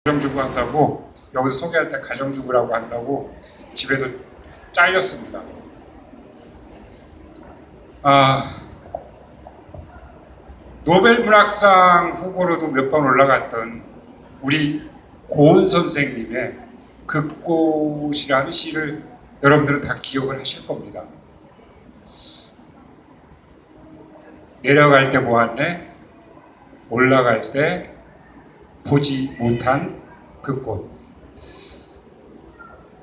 가정주부 한다고, 여기서 소개할 때 가정주부라고 한다고 집에서 잘렸습니다. 노벨문학상 후보로도 몇 번 올라갔던 우리 고은 선생님의 극꽃이라는 시를 여러분들은 다 기억을 하실 겁니다. 내려갈 때 보았네, 올라갈 때 보지 못한 그 꽃.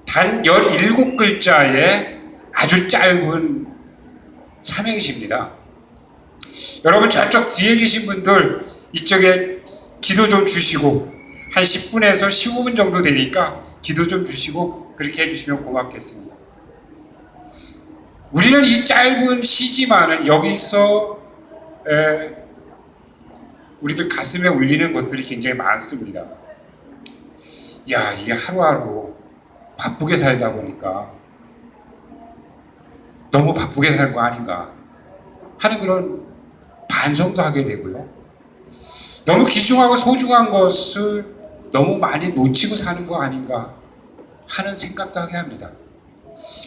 단 17글자의 아주 짧은 삼행시입니다. 여러분 저쪽 뒤에 계신 분들 이쪽에 기도 좀 주시고, 한 10분에서 15분 정도 되니까 기도 좀 주시고 그렇게 해주시면 고맙겠습니다. 우리는 이 짧은 시지만은 여기서 우리들 가슴에 울리는 것들이 굉장히 많습니다. 야, 이게 하루하루 바쁘게 살다 보니까 너무 바쁘게 살 거 아닌가 하는 그런 반성도 하게 되고요. 너무 귀중하고 소중한 것을 너무 많이 놓치고 사는 거 아닌가 하는 생각도 하게 합니다.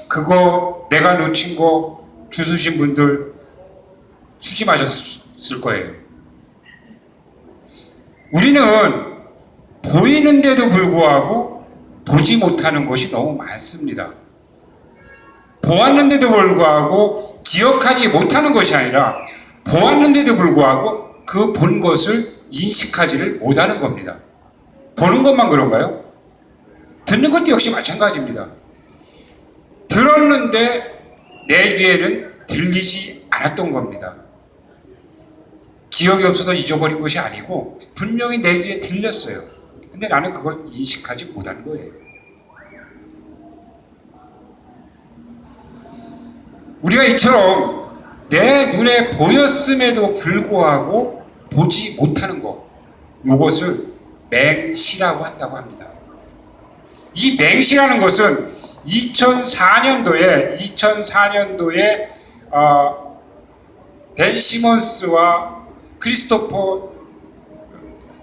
그거 내가 놓친 거 주수신 분들 수지 마셨을 거예요. 우리는 보이는데도 불구하고 보지 못하는 것이 너무 많습니다. 보았는데도 불구하고 기억하지 못하는 것이 아니라 보았는데도 불구하고 그 본 것을 인식하지를 못하는 겁니다. 보는 것만 그런가요? 듣는 것도 역시 마찬가지입니다. 들었는데 내 귀에는 들리지 않았던 겁니다. 기억이 없어서 잊어버린 것이 아니고 분명히 내 귀에 들렸어요. 근데 나는 그걸 인식하지 못한 거예요. 우리가 이처럼 내 눈에 보였음에도 불구하고 보지 못하는 것, 이것을 맹시라고 한다고 합니다. 이 맹시라는 것은 2004년도에 댄 시몬스와 크리스토퍼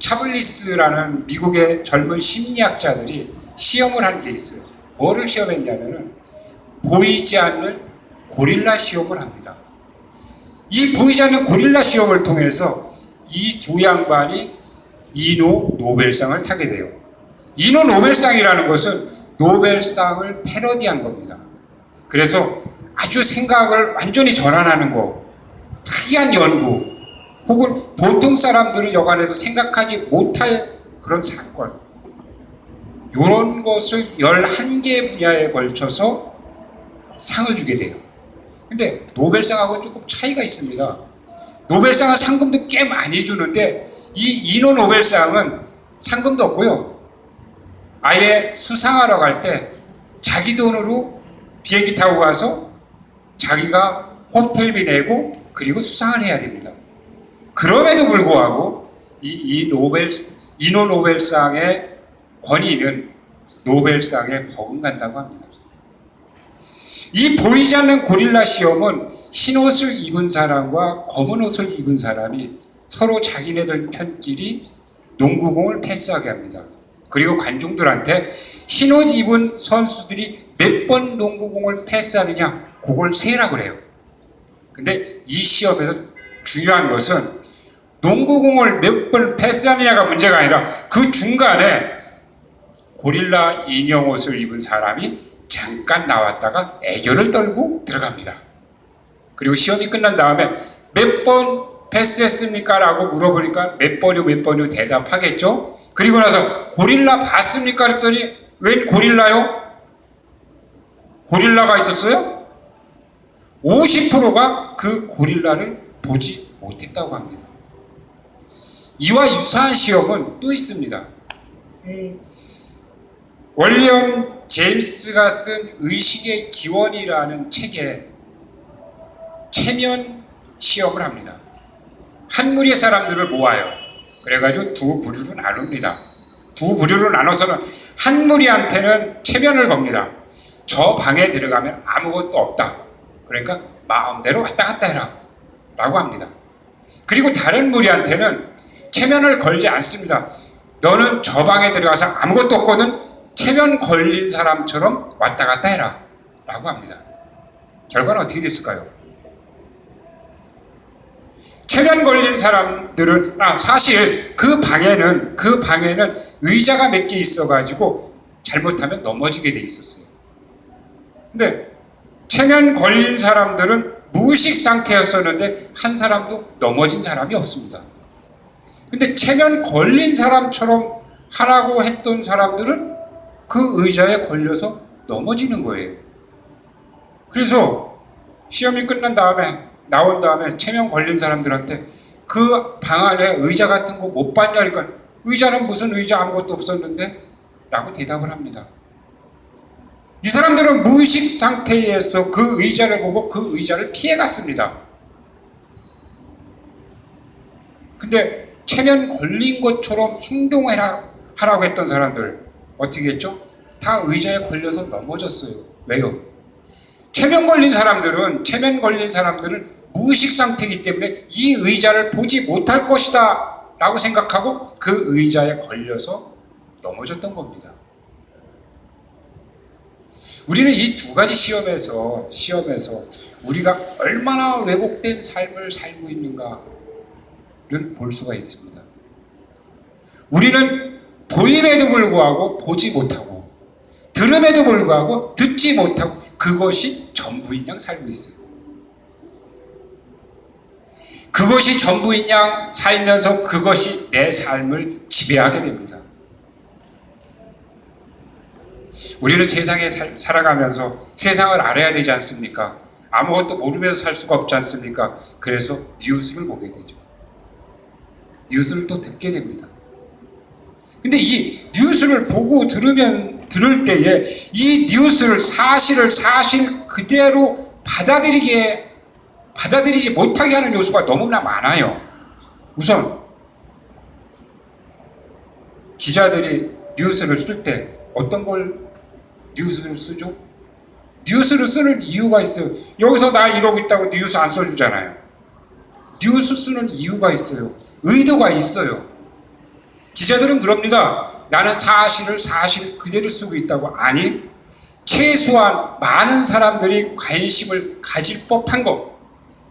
차블리스라는 미국의 젊은 심리학자들이 시험을 한 게 있어요. 뭐를 시험했냐면은 보이지 않는 고릴라 시험을 합니다. 이 보이지 않는 고릴라 시험을 통해서 이 두 양반이 이노 노벨상을 타게 돼요. 이노 노벨상이라는 것은 노벨상을 패러디한 겁니다. 그래서 아주 생각을 완전히 전환하는 거, 특이한 연구, 혹은 보통 사람들은 여간에서 생각하지 못할 그런 사건, 이런 것을 11개 분야에 걸쳐서 상을 주게 돼요. 근데 노벨상하고는 조금 차이가 있습니다. 노벨상은 상금도 꽤 많이 주는데 이 이노 노벨상은 상금도 없고요. 아예 수상하러 갈 때 자기 돈으로 비행기 타고 가서 자기가 호텔비 내고 그리고 수상을 해야 됩니다. 그럼에도 불구하고 이노 노벨상의 권위는 노벨상에 버금간다고 합니다. 이 보이지 않는 고릴라 시험은 흰 옷을 입은 사람과 검은 옷을 입은 사람이 서로 자기네들 편끼리 농구공을 패스하게 합니다. 그리고 관중들한테 흰 옷 입은 선수들이 몇 번 농구공을 패스하느냐, 그걸 세라고 그래요. 근데 이 시험에서 중요한 것은 농구공을 몇 번 패스하느냐가 문제가 아니라 그 중간에 고릴라 인형 옷을 입은 사람이 잠깐 나왔다가 애교를 떨고 들어갑니다. 그리고 시험이 끝난 다음에 몇 번 패스했습니까? 라고 물어보니까 몇 번이요 대답하겠죠. 그리고 나서 고릴라 봤습니까? 그랬더니 웬 고릴라요? 고릴라가 있었어요? 50%가 그 고릴라를 보지 못했다고 합니다. 이와 유사한 시험은 또 있습니다. 윌리엄 제임스가 쓴 의식의 기원이라는 책에 체면 시험을 합니다. 한 무리의 사람들을 모아요. 그래가지고 두 부류로 나눕니다. 두 부류로 나눠서는 한 무리한테는 체면을 겁니다. 저 방에 들어가면 아무것도 없다. 그러니까 마음대로 왔다 갔다 해라 라고 합니다. 그리고 다른 무리한테는 체면을 걸지 않습니다. 너는 저 방에 들어가서 아무것도 없거든 체면 걸린 사람처럼 왔다 갔다 해라 라고 합니다. 결과는 어떻게 됐을까요? 체면 걸린 사람들은 사실 그 방에는 의자가 몇 개 있어가지고 잘못하면 넘어지게 돼 있었어요. 근데 체면 걸린 사람들은 무의식 상태였었는데 한 사람도 넘어진 사람이 없습니다. 근데 체면 걸린 사람처럼 하라고 했던 사람들은 그 의자에 걸려서 넘어지는 거예요. 그래서 시험이 끝난 다음에 나온 다음에 체면 걸린 사람들한테 그 방 안에 의자 같은 거 못 봤냐 그러니까 의자는 무슨 의자 아무것도 없었는데 라고 대답을 합니다. 이 사람들은 무의식 상태에서 그 의자를 보고 그 의자를 피해갔습니다. 근데 체면 걸린 것처럼 행동하라고 했던 사람들 어떻게 했죠? 다 의자에 걸려서 넘어졌어요. 왜요? 체면 걸린 사람들은 무의식 상태이기 때문에 이 의자를 보지 못할 것이다 라고 생각하고 그 의자에 걸려서 넘어졌던 겁니다. 우리는 이 두 가지 시험에서 우리가 얼마나 왜곡된 삶을 살고 있는가를 볼 수가 있습니다. 우리는 보임에도 불구하고 보지 못하고 들음에도 불구하고 듣지 못하고 그것이 전부인 양 살고 있어요. 그것이 전부인 양 살면서 그것이 내 삶을 지배하게 됩니다. 우리는 세상에 살아가면서 세상을 알아야 되지 않습니까? 아무것도 모르면서 살 수가 없지 않습니까? 그래서 뉴스를 보게 되죠. 뉴스를 또 듣게 됩니다. 근데 이 뉴스를 보고 들을 때에 이 뉴스를 사실 그대로 받아들이지 못하게 하는 요소가 너무나 많아요. 우선 기자들이 뉴스를 쓸 때 어떤 걸 뉴스를 쓰죠? 뉴스를 쓰는 이유가 있어요. 여기서 나 이러고 있다고 뉴스 안 써주잖아요. 뉴스 쓰는 이유가 있어요. 의도가 있어요. 기자들은 그럽니다. 나는 사실 그대로 쓰고 있다고. 아니, 최소한 많은 사람들이 관심을 가질 법한 것,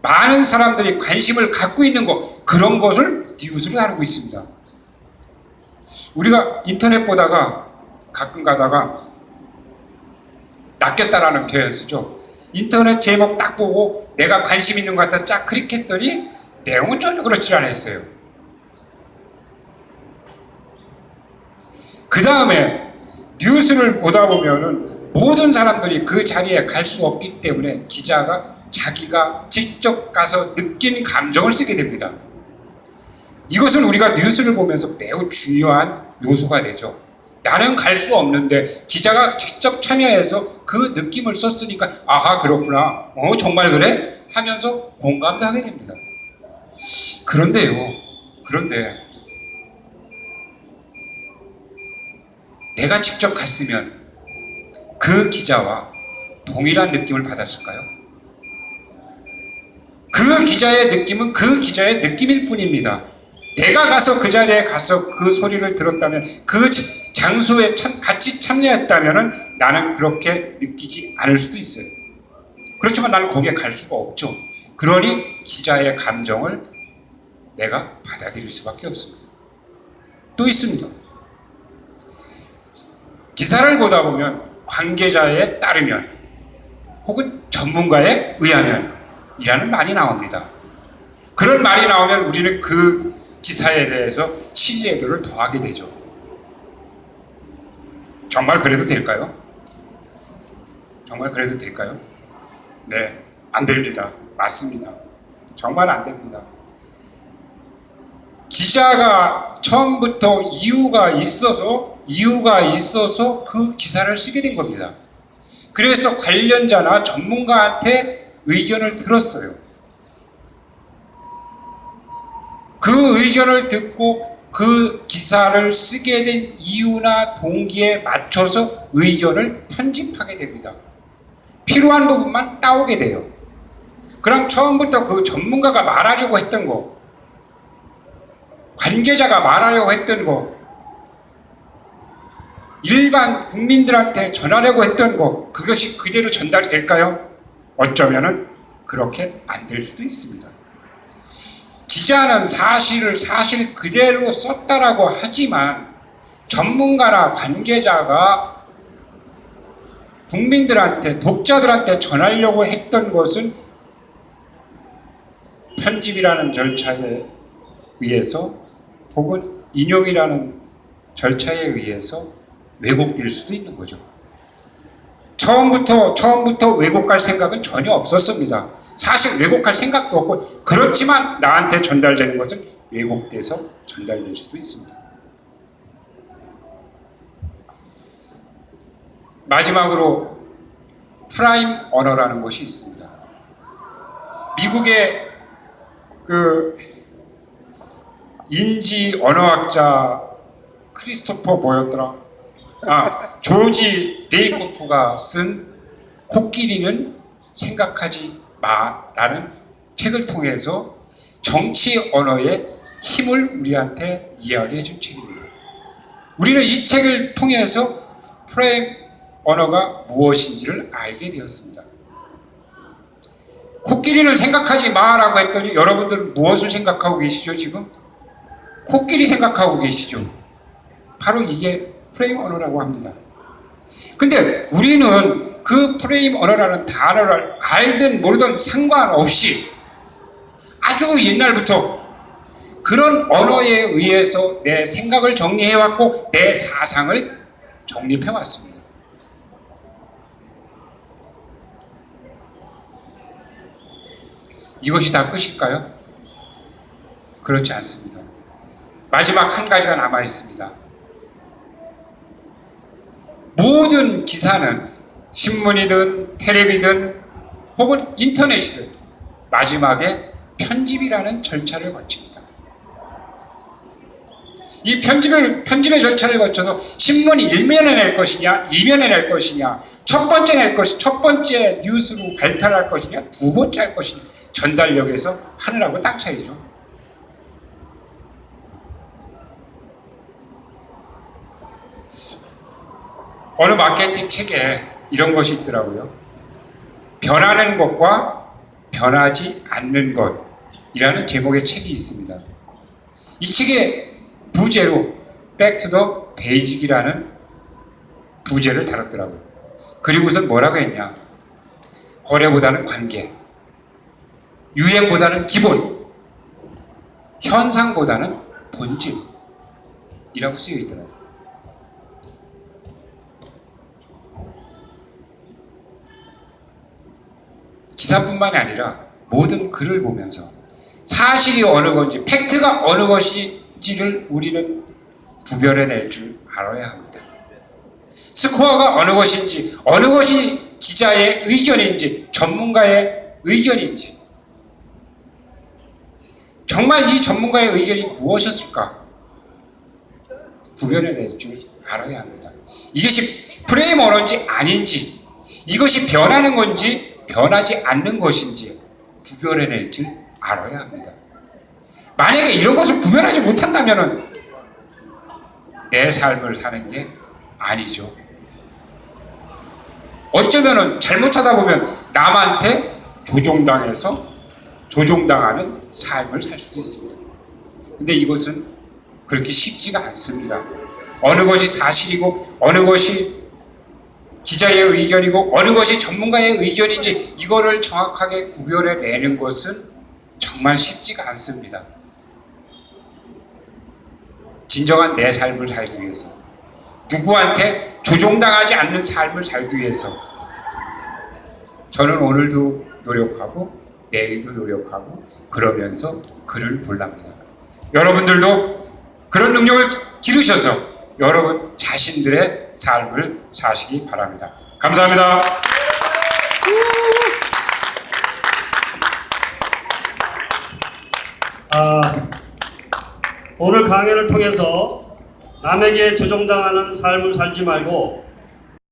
많은 사람들이 관심을 갖고 있는 것, 그런 것을 뉴스를 다루고 있습니다. 우리가 인터넷 보다가 가끔 가다가 낚였다라는 표현 쓰죠. 인터넷 제목 딱 보고 내가 관심 있는 것 같아 쫙 클릭했더니 내용은 전혀 그렇지 않았어요. 그 다음에 뉴스를 보다 보면은 모든 사람들이 그 자리에 갈 수 없기 때문에 기자가 자기가 직접 가서 느낀 감정을 쓰게 됩니다. 이것은 우리가 뉴스를 보면서 매우 중요한 요소가 되죠. 나는 갈 수 없는데 기자가 직접 참여해서 그 느낌을 썼으니까 아하 그렇구나, 정말 그래? 하면서 공감도 하게 됩니다. 그런데 내가 직접 갔으면 그 기자와 동일한 느낌을 받았을까요? 그 기자의 느낌은 그 기자의 느낌일 뿐입니다. 내가 가서 그 자리에 가서 그 소리를 들었다면, 그 장소에 같이 참여했다면 나는 그렇게 느끼지 않을 수도 있어요. 그렇지만 나는 거기에 갈 수가 없죠. 그러니 기자의 감정을 내가 받아들일 수밖에 없습니다. 또 있습니다. 기사를 보다 보면 관계자에 따르면 혹은 전문가에 의하면 이라는 말이 나옵니다. 그런 말이 나오면 우리는 그 기사에 대해서 신뢰도를 더하게 되죠. 정말 그래도 될까요? 정말 그래도 될까요? 네, 안 됩니다. 맞습니다. 정말 안 됩니다. 기자가 처음부터 이유가 있어서 그 기사를 쓰게 된 겁니다. 그래서 관련자나 전문가한테 의견을 들었어요. 그 의견을 듣고 그 기사를 쓰게 된 이유나 동기에 맞춰서 의견을 편집하게 됩니다. 필요한 부분만 따오게 돼요. 그럼 처음부터 그 전문가가 말하려고 했던 거, 관계자가 말하려고 했던 거, 일반 국민들한테 전하려고 했던 거, 그것이 그대로 전달이 될까요? 어쩌면은 그렇게 안 될 수도 있습니다. 기자는 사실을 사실 그대로 썼다라고 하지만 전문가나 관계자가 국민들한테, 독자들한테 전하려고 했던 것은 편집이라는 절차에 의해서 혹은 인용이라는 절차에 의해서 왜곡될 수도 있는 거죠. 처음부터 왜곡할 생각은 전혀 없었습니다. 사실 왜곡할 생각도 없고, 그렇지만 나한테 전달되는 것은 왜곡돼서 전달될 수도 있습니다. 마지막으로 프라임 언어라는 것이 있습니다. 미국의 인지 언어학자 크리스토퍼 뭐였더라? 조지 레이코프가 쓴 코끼리는 생각하지 마라는 책을 통해서 정치 언어의 힘을 우리한테 이야기해 준 책입니다. 우리는 이 책을 통해서 프레임 언어가 무엇인지를 알게 되었습니다. 코끼리는 생각하지 마라고 했더니 여러분들은 무엇을 생각하고 계시죠? 지금 코끼리 생각하고 계시죠? 바로 이게 프레임 언어라고 합니다. 근데 우리는 그 프레임 언어라는 단어를 알든 모르든 상관없이 아주 옛날부터 그런 언어에 의해서 내 생각을 정리해왔고 내 사상을 정립해왔습니다. 이것이 다 끝일까요? 그렇지 않습니다. 마지막 한 가지가 남아 있습니다. 모든 기사는 신문이든 텔레비든 혹은 인터넷이든 마지막에 편집이라는 절차를 거칩니다. 이 편집의 절차를 거쳐서 신문이 1면에 낼 것이냐, 2면에 낼 것이냐, 첫 번째 뉴스로 발표를 할 것이냐, 두 번째 할 것이냐, 전달력에서 하늘하고 땅 차이죠. 어느 마케팅 책에 이런 것이 있더라고요. 변하는 것과 변하지 않는 것이라는 제목의 책이 있습니다. 이 책의 부제로 Back to the Basic이라는 부제를 다뤘더라고요. 그리고선 뭐라고 했냐? 거래보다는 관계, 유행보다는 기본, 현상보다는 본질이라고 쓰여 있더라고요. 기사뿐만이 아니라 모든 글을 보면서 사실이 어느 건지, 팩트가 어느 것인지를 우리는 구별해낼 줄 알아야 합니다. 스코어가 어느 것인지, 어느 것이 기자의 의견인지, 전문가의 의견인지, 정말 이 전문가의 의견이 무엇이었을까 구별해낼 줄 알아야 합니다. 이것이 프레임 언어인지 아닌지, 이것이 변하는 건지 변하지 않는 것인지 구별해낼 줄 알아야 합니다. 만약에 이런 것을 구별하지 못한다면 내 삶을 사는 게 아니죠. 어쩌면 잘못하다 보면 남한테 조종당하는 삶을 살 수도 있습니다. 근데 이것은 그렇게 쉽지가 않습니다. 어느 것이 사실이고 어느 것이 기자의 의견이고 어느 것이 전문가의 의견인지 이거를 정확하게 구별해내는 것은 정말 쉽지가 않습니다. 진정한 내 삶을 살기 위해서, 누구한테 조종당하지 않는 삶을 살기 위해서 저는 오늘도 노력하고 내일도 노력하고 그러면서 글을 볼랍니다. 여러분들도 그런 능력을 기르셔서 여러분 자신들의 삶을 사시기 바랍니다. 감사합니다. 오늘 강연을 통해서 남에게 조종당하는 삶을 살지 말고